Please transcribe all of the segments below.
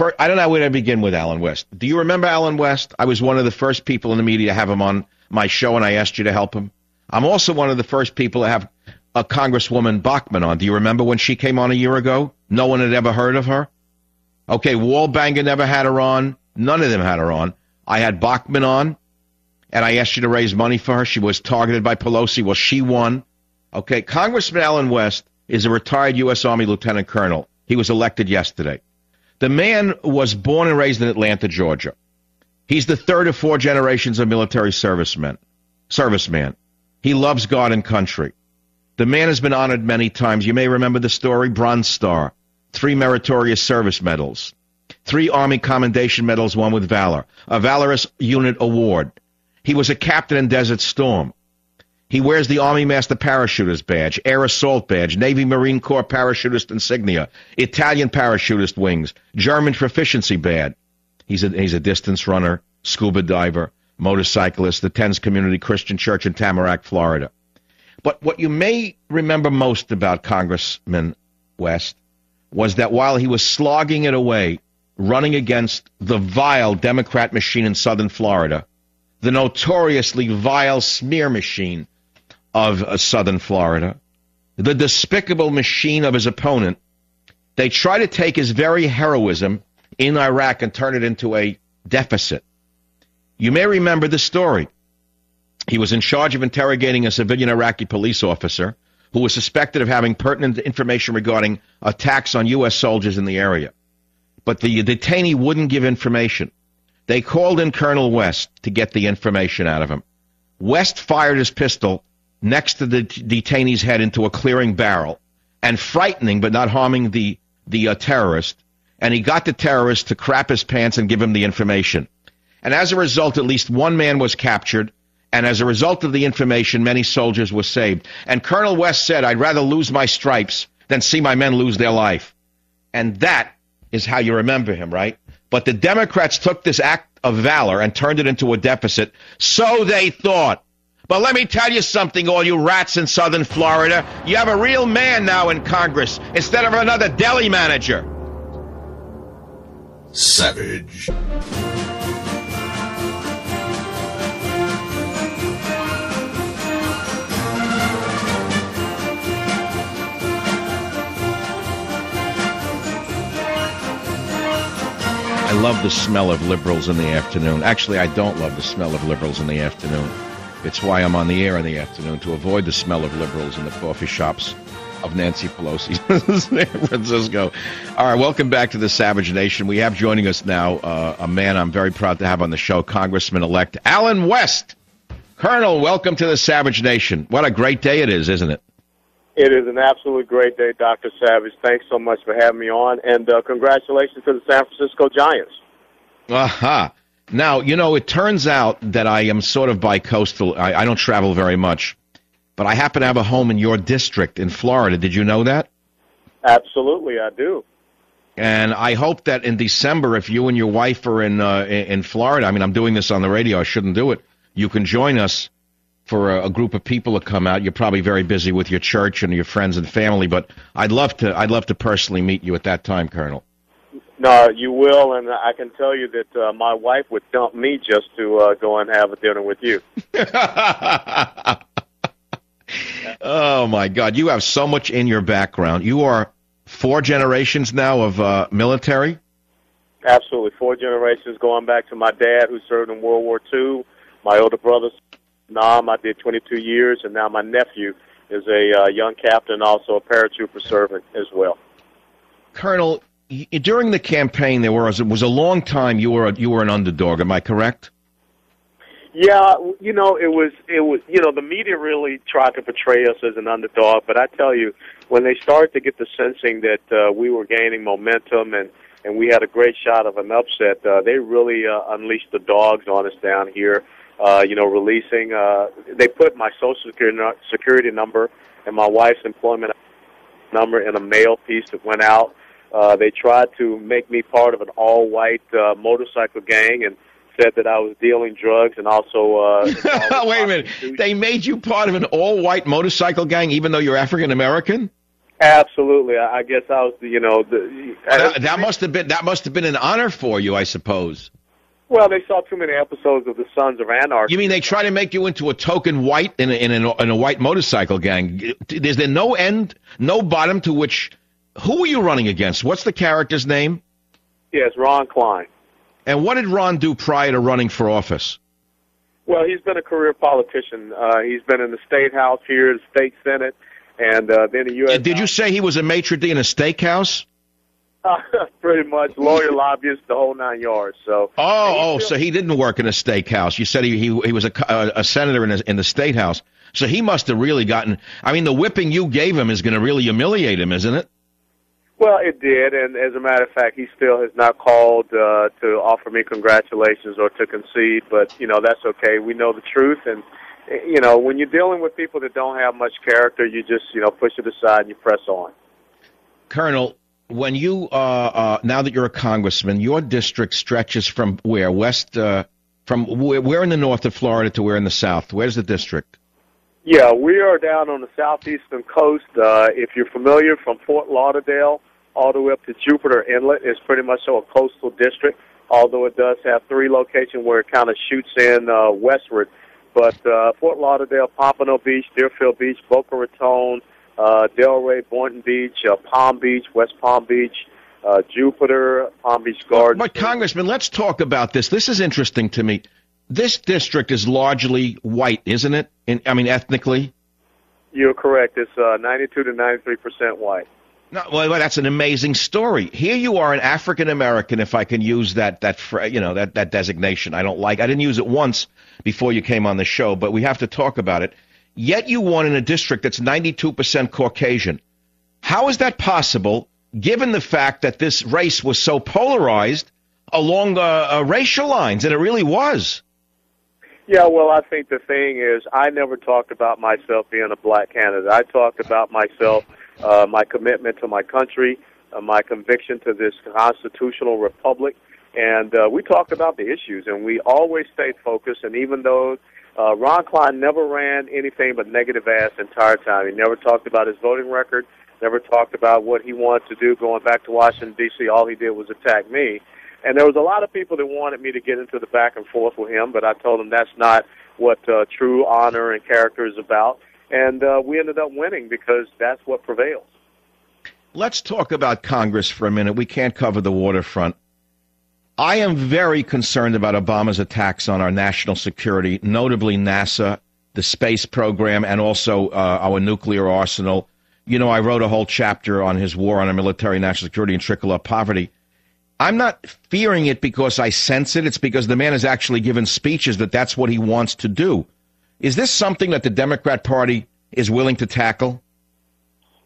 I don't know where to begin with Alan West. Do you remember Alan West? I was one of the first people in the media to have him on my show, and I asked you to help him. I'm also one of the first people to have a Congresswoman Bachmann on. Do you remember when she came on a year ago? No one had ever heard of her. Okay, Wallbanger never had her on. None of them had her on. I had Bachmann on, and I asked you to raise money for her. She was targeted by Pelosi. Well, she won. Okay, Congressman Alan West is a retired U.S. Army lieutenant colonel. He was elected yesterday. The man was born and raised in Atlanta, Georgia. He's the third of 4 generations of military serviceman. He loves God and country. The man has been honored many times. You may remember the story, Bronze Star, 3 meritorious service medals, 3 Army Commendation Medals, 1 with Valor, a Valorous Unit Award. He was a captain in Desert Storm. He wears the Army Master Parachutist Badge, Air Assault Badge, Navy Marine Corps Parachutist Insignia, Italian Parachutist Wings, German Proficiency Badge. He's a distance runner, scuba diver, motorcyclist, attends Community Christian Church in Tamarack, Florida. But what you may remember most about Congressman West was that while he was slogging it away, running against the vile Democrat machine in southern Florida, the notoriously vile smear machine of southern Florida, the despicable machine of his opponent, they try to take his very heroism in Iraq and turn it into a deficit. You may remember the story. He was in charge of interrogating a civilian Iraqi police officer who was suspected of having pertinent information regarding attacks on U.S. soldiers in the area. But the detainee wouldn't give information. They called in Colonel West to get the information out of him. West fired his pistol next to the detainee's head into a clearing barrel, and frightening but not harming the terrorist, and he got the terrorist to crap his pants and give him the information. And as a result, at least 1 man was captured, and as a result of the information, many soldiers were saved. And Colonel West said, "I'd rather lose my stripes than see my men lose their life." And that is how you remember him, right? But the Democrats took this act of valor and turned it into a deficit. So they thought. But let me tell you something, all you rats in southern Florida. You have a real man now in Congress instead of another deli manager. Savage. I love the smell of liberals in the afternoon. Actually, I don't love the smell of liberals in the afternoon. It's why I'm on the air in the afternoon, to avoid the smell of liberals in the coffee shops of Nancy Pelosi, San Francisco. All right, welcome back to the Savage Nation. We have joining us now a man I'm very proud to have on the show, Congressman-elect Alan West. Colonel, welcome to the Savage Nation. What a great day it is, isn't it? It is an absolute great day, Dr. Savage. Thanks so much for having me on, and congratulations to the San Francisco Giants. Aha. Now, you know, it turns out that I am sort of bi-coastal. I don't travel very much, but I happen to have a home in your district in Florida. Did you know that? Absolutely, I do. And I hope that in December, if you and your wife are in Florida, I mean, I'm doing this on the radio, I shouldn't do it, you can join us for a group of people to come out. You're probably very busy with your church and your friends and family, but I'd love to personally meet you at that time, Colonel. No, you will, and I can tell you that my wife would dump me just to go and have a dinner with you. Oh, my God. You have so much in your background. You are 4 generations now of military? Absolutely. 4 generations going back to my dad, who served in World War II, my older brother, Nam, I did 22 years, and now my nephew is a young captain, also a paratrooper servant as well. Colonel, during the campaign, it was a long time you were an underdog. Am I correct? Yeah, you know, it was. You know, the media really tried to portray us as an underdog, but I tell you, when they started to get the sensing that we were gaining momentum and we had a great shot of an upset, they really unleashed the dogs on us down here. You know, releasing. They put my Social Security number and my wife's employment number in a mail piece that went out. They tried to make me part of an all-white motorcycle gang and said that I was dealing drugs and also... Wait a minute. They made you part of an all-white motorcycle gang even though you're African-American? Absolutely. I guess I was, you know, That must have been an honor for you, I suppose. well, they saw too many episodes of the Sons of Anarchy. You mean they try to make you into a token white in a white motorcycle gang? Is there no end, no bottom to which? Who are you running against? What's the character's name? Yes, Ron Klein. And what did Ron do prior to running for office? Well, he's been a career politician. He's been in the State House here, the State Senate, and then the U.S. Did you say he was a maitre d' in a steakhouse? Pretty much, lawyer, lobbyist, the whole 9 yards. So. So he didn't work in a steakhouse. You said he was a senator in the State House. So he must have really gotten. I mean, the whipping you gave him is going to really humiliate him, isn't it? Well, it did, and as a matter of fact, he still has not called to offer me congratulations or to concede. But you know, that's okay. We know the truth, and you know, when you're dealing with people that don't have much character, you just push it aside and you press on. Colonel, when you now that you're a congressman, your district stretches from where? From where in the north of Florida to where in the south? Where's the district? Yeah, we are down on the southeastern coast. If you're familiar, from Fort Lauderdale all the way up to Jupiter Inlet, it's pretty much a coastal district, although it does have three locations where it kind of shoots in westward. But Fort Lauderdale, Pompano Beach, Deerfield Beach, Boca Raton, Delray, Boynton Beach, Palm Beach, West Palm Beach, Jupiter, Palm Beach Gardens. But Congressman, let's talk about this. This is interesting to me. This district is largely white, isn't it? Ethnically? You're correct. It's 92 to 93% white. No, well, that's an amazing story. Here you are, an African American, if I can use that designation. I didn't use it once before you came on the show, but we have to talk about it. Yet you won in a district that's 92% Caucasian. How is that possible, given the fact that this race was so polarized along racial lines, and it really was? Yeah, well, I think the thing is, I never talked about myself being a black candidate. I talked about myself, my commitment to my country, my conviction to this constitutional republic, and we talked about the issues, and we always stayed focused. And even though Ron Klein never ran anything but negative ads the entire time, he never talked about his voting record, never talked about what he wanted to do going back to Washington, D.C. All he did was attack me. And there was a lot of people that wanted me to get into the back and forth with him, but I told them that's not what true honor and character is about. And we ended up winning because that's what prevails. Let's talk about Congress for a minute. We can't cover the waterfront. I am very concerned about Obama's attacks on our national security, notably NASA, the space program, and also our nuclear arsenal. You know, I wrote a whole chapter on his war on our military, national security, and trickle-up poverty. I'm not fearing it because I sense it. It's because the man has actually given speeches that that's what he wants to do. Is this something that the Democrat Party is willing to tackle?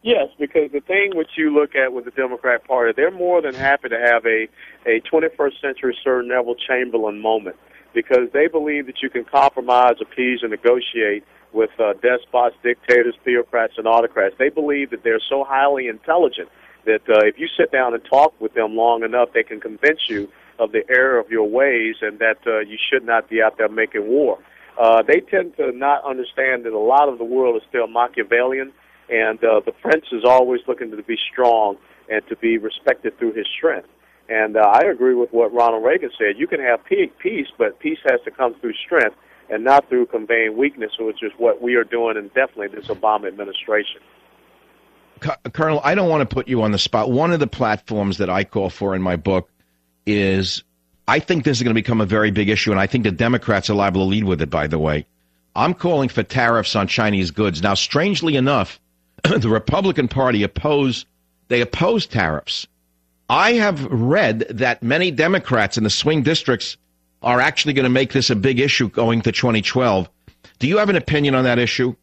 Yes, because the thing which you look at with the Democrat Party, they're more than happy to have a 21st century Sir Neville Chamberlain moment, because they believe that you can compromise, appease, and negotiate with despots, dictators, theocrats, and autocrats. They believe that they're so highly intelligent that if you sit down and talk with them long enough, they can convince you of the error of your ways and that you should not be out there making war. They tend to not understand that a lot of the world is still Machiavellian, and the prince is always looking to be strong and to be respected through his strength. And I agree with what Ronald Reagan said. You can have peace, but peace has to come through strength and not through conveying weakness, which is what we are doing in definitely this Obama administration. Colonel, I don't want to put you on the spot. One of the platforms that I call for in my book is, I think this is going to become a very big issue, and I think the Democrats are liable to lead with it, by the way. I'm calling for tariffs on Chinese goods. Now, strangely enough, the Republican Party oppose tariffs. I have read that many Democrats in the swing districts are actually going to make this a big issue going to 2012. Do you have an opinion on that issue?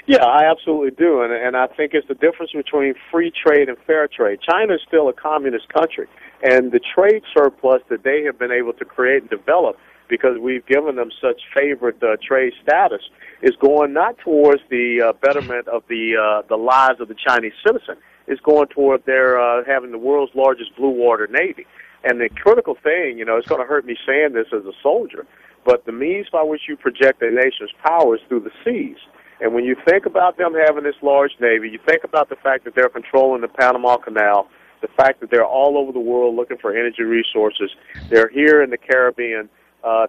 Yeah, I absolutely do, and I think it's the difference between free trade and fair trade. China is still a communist country, and the trade surplus that they have been able to create and develop because we've given them such favored trade status is going not towards the betterment of the lives of the Chinese citizen. It's going toward their having the world's largest blue water navy. And the critical thing, it's going to hurt me saying this as a soldier, but the means by which you project a nation's power is through the seas. And when you think about them having this large Navy, you think about the fact that they're controlling the Panama Canal, the fact that they're all over the world looking for energy resources. They're here in the Caribbean.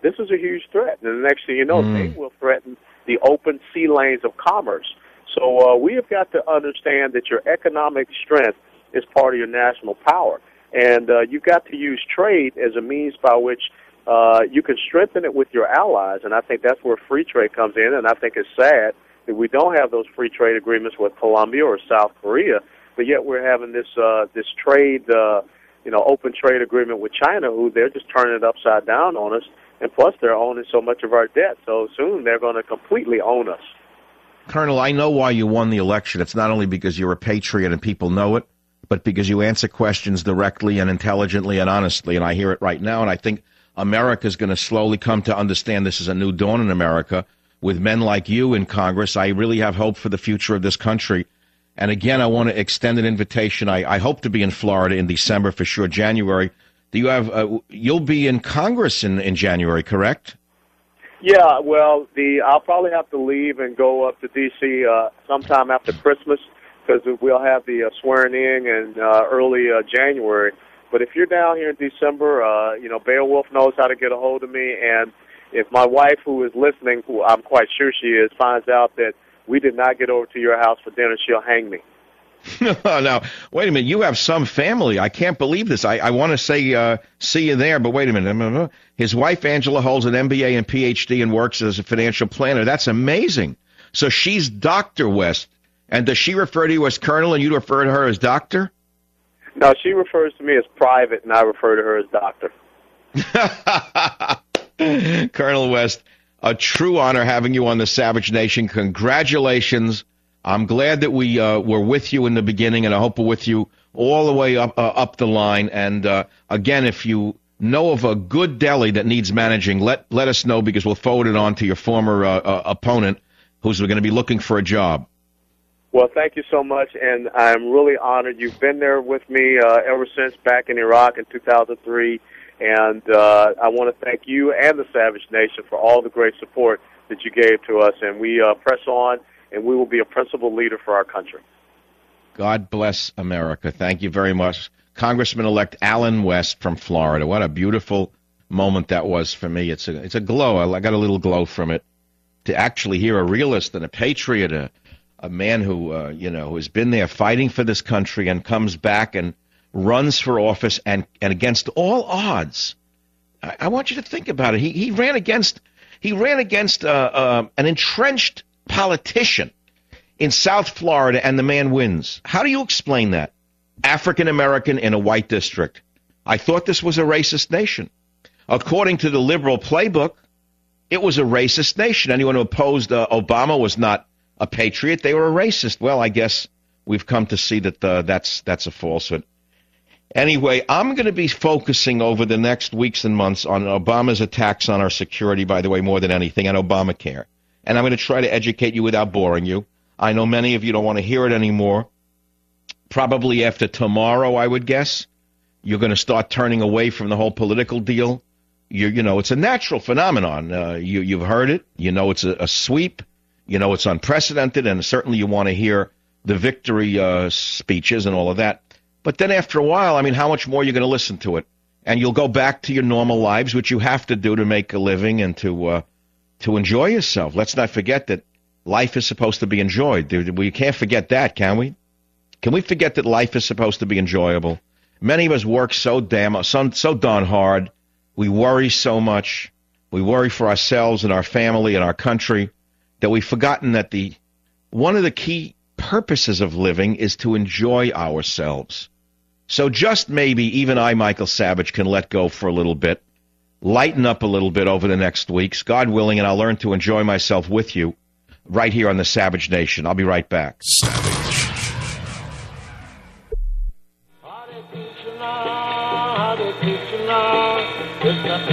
This is a huge threat. And the next thing you know, they will threaten the open sea lanes of commerce. So we have got to understand that your economic strength is part of your national power. And you've got to use trade as a means by which you can strengthen it with your allies. And I think that's where free trade comes in. And I think it's sad that we don't have those free trade agreements with Colombia or South Korea, but yet we're having this this trade, open trade agreement with China, who they're just turning it upside down on us. And plus, they're owning so much of our debt. So soon they're going to completely own us. Colonel, I know why you won the election. It's not only because you're a patriot and people know it, but because you answer questions directly and intelligently and honestly. And I hear it right now. And I think America is going to slowly come to understand this is a new dawn in America. With men like you in Congress, I really have hope for the future of this country. And again, I want to extend an invitation. I hope to be in Florida in December, for sure, January. Do you have? You'll be in Congress in January, correct? Yeah, well, I'll probably have to leave and go up to D.C. Sometime after Christmas, because we'll have the swearing in early January. But if you're down here in December, Beowulf knows how to get a hold of me. And if my wife, who is listening, who I'm quite sure she is, finds out that we did not get over to your house for dinner, she'll hang me. Now, wait a minute. You have some family. I can't believe this. I want to say see you there, but wait a minute. His wife, Angela, holds an MBA and PhD and works as a financial planner. That's amazing. So she's Dr. West. And does she refer to you as Colonel and you refer to her as Doctor? No, she refers to me as Private, and I refer to her as Doctor. Colonel West, a true honor having you on the Savage Nation. Congratulations. I'm glad that we were with you in the beginning, and I hope we're with you all the way up the line. And, again, if you know of a good deli that needs managing, let us know, because we'll forward it on to your former opponent who's going to be looking for a job. Well, thank you so much, and I'm really honored. You've been there with me ever since back in Iraq in 2003, and I want to thank you and the Savage Nation for all the great support that you gave to us, and we press on, and we will be a principled leader for our country. God bless America. Thank you very much. Congressman-elect Allen West from Florida. What a beautiful moment that was for me. It's a glow. I got a little glow from it. To actually hear a realist and a patriot, a man who, has been there fighting for this country and comes back and runs for office and against all odds. I want you to think about it. He ran against an entrenched politician in South Florida, and the man wins. How do you explain that? African American in a white district. I thought this was a racist nation. According to the liberal playbook, it was a racist nation. Anyone who opposed Obama was not a patriot. They were a racist. Well, I guess we've come to see that that's a falsehood. Anyway, I'm going to be focusing over the next weeks and months on Obama's attacks on our security, by the way, more than anything, and Obamacare. And I'm going to try to educate you without boring you. I know many of you don't want to hear it anymore. Probably after tomorrow, I would guess, you're going to start turning away from the whole political deal. It's a natural phenomenon. You've heard it. It's a sweep. It's unprecedented, and certainly you want to hear the victory speeches and all of that. But then after a while, how much more are you going to listen to it? And you'll go back to your normal lives, which you have to do to make a living and to enjoy yourself. Let's not forget that life is supposed to be enjoyed. We can't forget that, can we? Can we forget that life is supposed to be enjoyable? Many of us work so darn hard. We worry so much. We worry for ourselves and our family and our country that we've forgotten that one of the key purposes of living is to enjoy ourselves. So just maybe even I, Michael Savage, can let go for a little bit, lighten up a little bit over the next weeks, God willing, and I'll learn to enjoy myself with you right here on the Savage Nation. I'll be right back. Savage. Hare Krishna, Krishna